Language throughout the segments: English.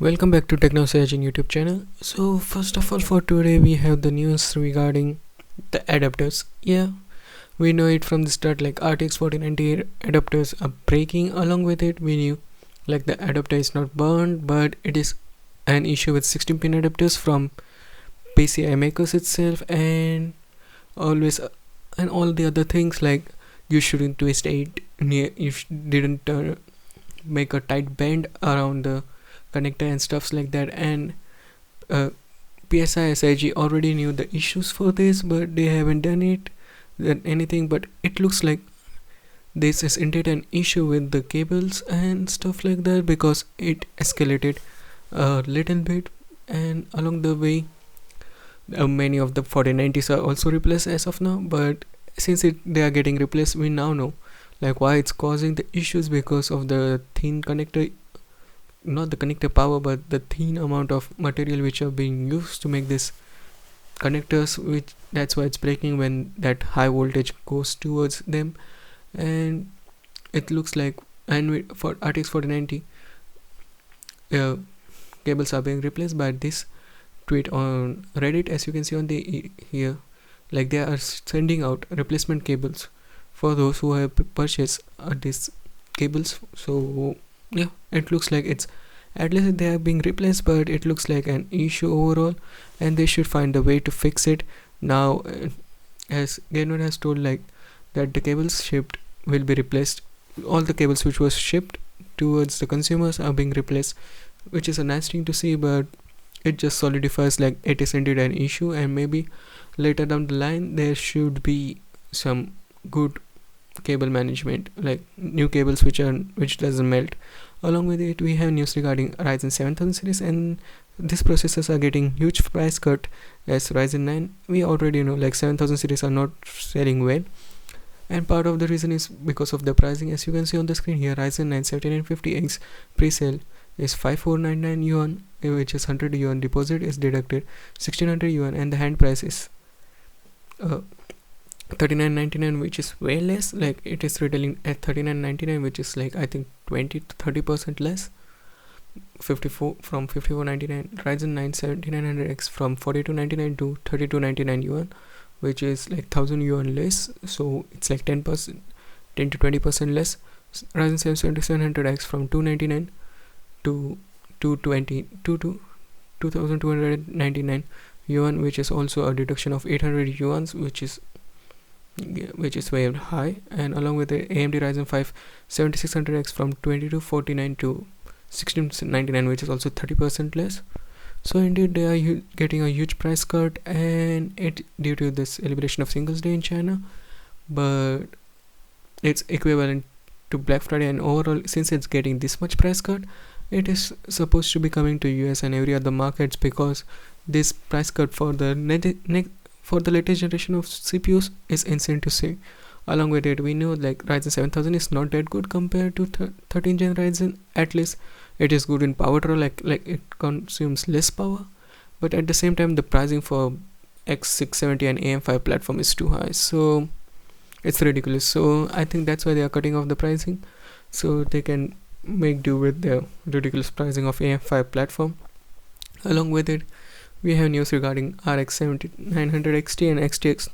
Welcome back to Technosage YouTube channel. So first of all, for today we have the news regarding the adapters. Yeah, we know it from the start, like RTX 4090 adapters are breaking. Along with it, we knew like the adapter is not burned, but it is an issue with 16-pin adapters from PCI makers itself, and always and all the other things, like you shouldn't twist it near, didn't make a tight bend around the connector and stuffs like that. And PSI SIG already knew the issues for this, but they haven't done anything. But it looks like this is indeed an issue with the cables and stuff like that, because it escalated a little bit, and along the way many of the 4090s are also replaced as of now. But since they are getting replaced, we now know like why it's causing the issues, because of the thin connector, not the connector power, but the thin amount of material which are being used to make this connectors, which that's why it's breaking when that high voltage goes towards them. And it looks like, and for RTX 4090 cables are being replaced by this tweet on Reddit, as you can see on the here, like they are sending out replacement cables for those who have purchased these cables. So yeah, it looks like it's, at least they are being replaced, but it looks like an issue overall, and they should find a way to fix it now. As Gaynor has told, like that the cables shipped will be replaced, all the cables which was shipped towards the consumers are being replaced, which is a nice thing to see. But it just solidifies like it is indeed an issue, and maybe later down the line there should be some good cable management, like new cables which doesn't melt. Along with it, we have news regarding Ryzen 7000 series, and these processors are getting huge price cut as Ryzen 9. We already know like 7000 series are not selling well, and part of the reason is because of the pricing. As you can see on the screen here, Ryzen 9 7950X pre-sale is 5499 yuan, which is 100 yuan deposit is deducted, 1600 yuan, and the hand price is 39.99, which is way less. Like it is retailing at 39.99, which is like I think 20 to 30% less. 54 from 54.99. Ryzen 9 7900X from 42.99 to 32.99 yuan, which is like 1000 yuan less. So it's like 10 to 20% less. Ryzen 7 7700X from 299 to 2299 yuan, which is also a deduction of 800 yuans, which is very high. And along with the AMD Ryzen 5 7600X from 2249 to 1699, which is also 30% less. So indeed they are getting a huge price cut, and it due to this celebration of Singles Day in China, but it's equivalent to Black Friday. And overall, since it's getting this much price cut, it is supposed to be coming to US and every other markets, because this price cut for the latest generation of CPUs is insane to see. Along with it, we know like Ryzen 7000 is not that good compared to 13th gen Ryzen. At least it is good in power draw, like it consumes less power, but at the same time the pricing for X670 and AM5 platform is too high, so it's ridiculous. So I think that's why they are cutting off the pricing, so they can make do with the ridiculous pricing of AM5 platform. Along with it, we have news regarding RX 7900 XT and XTX.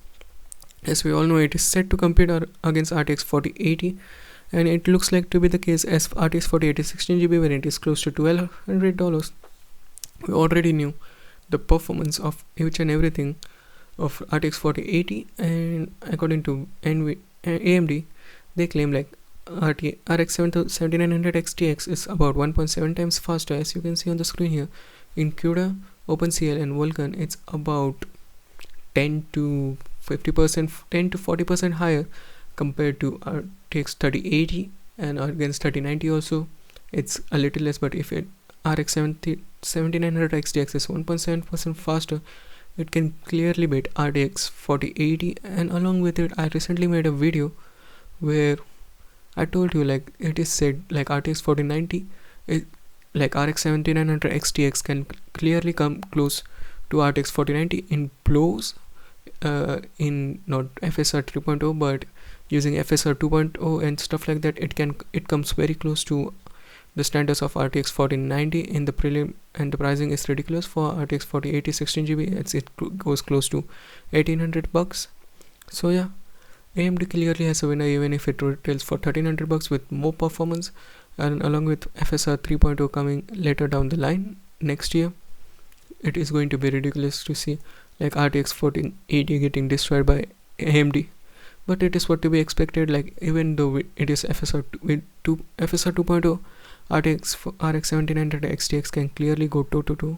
As we all know, it is set to compete against RTX 4080, and it looks like to be the case, as RTX 4080 16GB variant is close to $1200. We already knew the performance of each and everything of RTX 4080, and according to AMD, they claim like RX 7900 XTX is about 1.7 times faster. As you can see on the screen here, in CUDA, OpenCL, and Vulkan, it's about 10 to 40% higher compared to RTX 3080, and against 3090 also it's a little less. But if RX 7900 XTX is 1.7% faster, it can clearly beat RTX 4080. And along with it, I recently made a video where I told you like it is said like RTX 4090 like RX 7900 XTX can clearly come close to RTX 4090 in blows, in not FSR 3.0 but using FSR 2.0 and stuff like that. It comes very close to the standards of RTX 4090 in the prelim, and the pricing is ridiculous for RTX 4080 16GB. It goes close to $1,800. So yeah, AMD clearly has a winner even if it retails for $1,300 with more performance, and along with FSR 3.0 coming later down the line next year, it is going to be ridiculous to see like RTX 4080 getting destroyed by AMD. But it is what to be expected. Like, even though it is FSR 2.0, RX 7900 XTX can clearly go toe to toe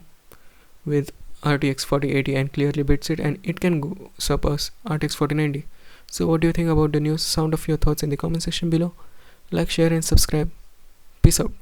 with RTX 4080 and clearly beats it, and it can go surpass RTX 4090. So what do you think about the news? Sound of your thoughts in the comment section below. Like, share and subscribe. Peace out.